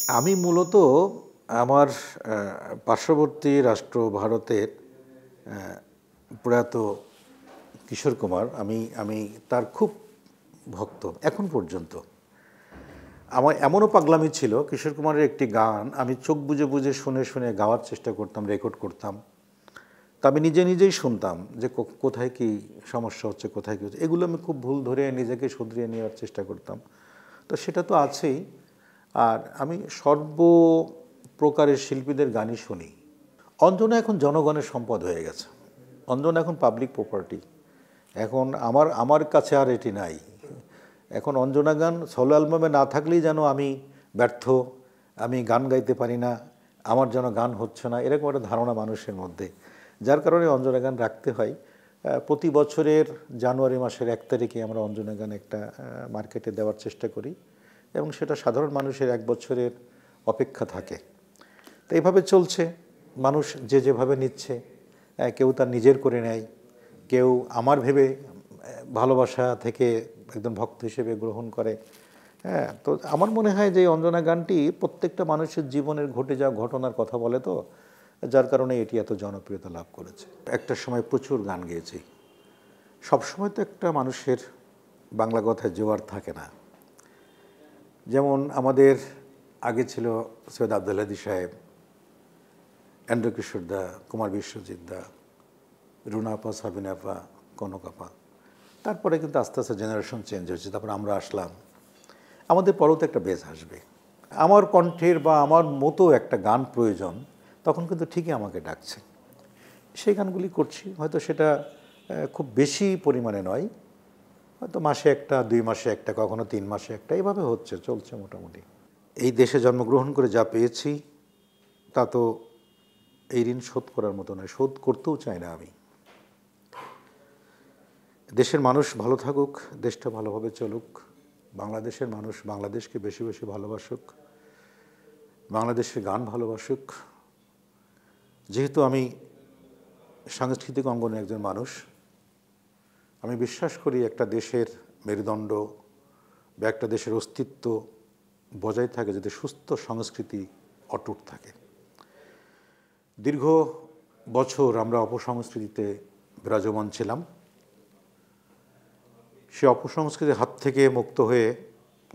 আমি মূলত আমার পার্শ্ববর্তী রাষ্ট্র ভারতের প্রয়াত কিশোর কুমার আমি তার খুব ভক্ত এখন পর্যন্ত। আমার এমনও পাগলামি ছিল, কিশোর কুমারের একটি গান আমি চোখ বুজে বুজে শুনে শুনে গাওয়ার চেষ্টা করতাম, রেকর্ড করতাম। তা আমি নিজেই শুনতাম যে কোথায় কি সমস্যা হচ্ছে, কোথায় কী হচ্ছে, এগুলো আমি খুব ভুল ধরে নিজেকে শুধরিয়ে নেওয়ার চেষ্টা করতাম। তো সেটা তো আছেই। আর আমি সর্বপ্রকারের শিল্পীদের গানই শুনি। অঞ্জনা এখন জনগণের সম্পদ হয়ে গেছে। অঞ্জনা এখন পাবলিক প্রপার্টি। এখন আমার কাছে আর এটি নাই। এখন অঞ্জনা গান সোলো অ্যালবামে না থাকলেই যেন আমি ব্যর্থ, আমি গান গাইতে পারি না, আমার যেন গান হচ্ছে না, এরকম একটা ধারণা মানুষের মধ্যে। যার কারণে অঞ্জনা গান রাখতে হয়। প্রতি বছরের জানুয়ারি মাসের 1 তারিখে আমরা অঞ্জনা গান একটা মার্কেটে দেওয়ার চেষ্টা করি এবং সেটা সাধারণ মানুষের 1 বছরের অপেক্ষা থাকে। তো এইভাবে চলছে, মানুষ যে যেভাবে নিচ্ছে। কেউ তার নিজের করে নেয়, কেউ আমার ভেবে ভালোবাসা থেকে একদম ভক্ত হিসেবে গ্রহণ করে। হ্যাঁ, তো আমার মনে হয় যে অঞ্জনা গানটি প্রত্যেকটা মানুষের জীবনের ঘটে যাওয়া ঘটনার কথা বলে, তো যার কারণে এটি এত জনপ্রিয়তা লাভ করেছে। একটা সময় প্রচুর গান গেয়েছি। সবসময় তো একটা মানুষের বাংলা কথায় জোয়ার থাকে না। যেমন আমাদের আগে ছিল সৈয়দ আব্দুল হাদী সাহেব, এন্ড্র কিশোর দা, কুমার বিশ্বজিৎ দা, রুনা আপা, সাবিনা আপা, কনক আপা। তারপরে কিন্তু আস্তে আস্তে জেনারেশন চেঞ্জ হয়েছে, তারপর আমরা আসলাম। আমাদের পরেও তো একটা বেজ আসবে। আমার কণ্ঠের বা আমার মতো একটা গান প্রয়োজন, তখন কিন্তু ঠিকই আমাকে ডাকছে। সেই গানগুলি করছি, হয়তো সেটা খুব বেশি পরিমাণে নয়, হয়তো মাসে একটা, 2 মাসে একটা, কখনো 3 মাসে একটা, এইভাবে হচ্ছে, চলছে মোটামুটি। এই দেশে জন্মগ্রহণ করে যা পেয়েছি তা তো এই ঋণ শোধ করার মতো নয়, শোধ করতেও চাই না আমি। দেশের মানুষ ভালো থাকুক, দেশটা ভালোভাবে চলুক, বাংলাদেশের মানুষ বাংলাদেশকে বেশি বেশি ভালোবাসুক, বাংলাদেশের গান ভালোবাসুক। যেহেতু আমি সাংস্কৃতিক অঙ্গনে একজন মানুষ, আমি বিশ্বাস করি একটা দেশের মেরুদণ্ড বা একটা দেশের অস্তিত্ব বজায় থাকে যাতে সুস্থ সংস্কৃতি অটুট থাকে। দীর্ঘ বছর আমরা অপসংস্কৃতিতে বিরাজমান ছিলাম। সে অপসংস্কৃতির হাত থেকে মুক্ত হয়ে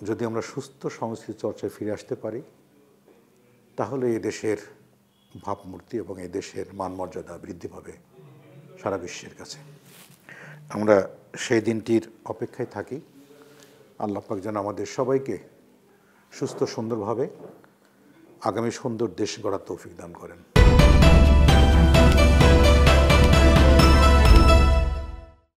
যদি আমরা সুস্থ সংস্কৃতি চর্চায় ফিরে আসতে পারি, তাহলে এই দেশের ভাবমূর্তি এবং এই দেশের মানমর্যাদা বৃদ্ধি পাবে সারা বিশ্বের কাছে। আমরা সেই দিনটির অপেক্ষায় থাকি। আল্লাহ পাক যেন আমাদের সবাইকে সুস্থ সুন্দরভাবে আগামী সুন্দর দেশ গড়ার তৌফিক দান করেন।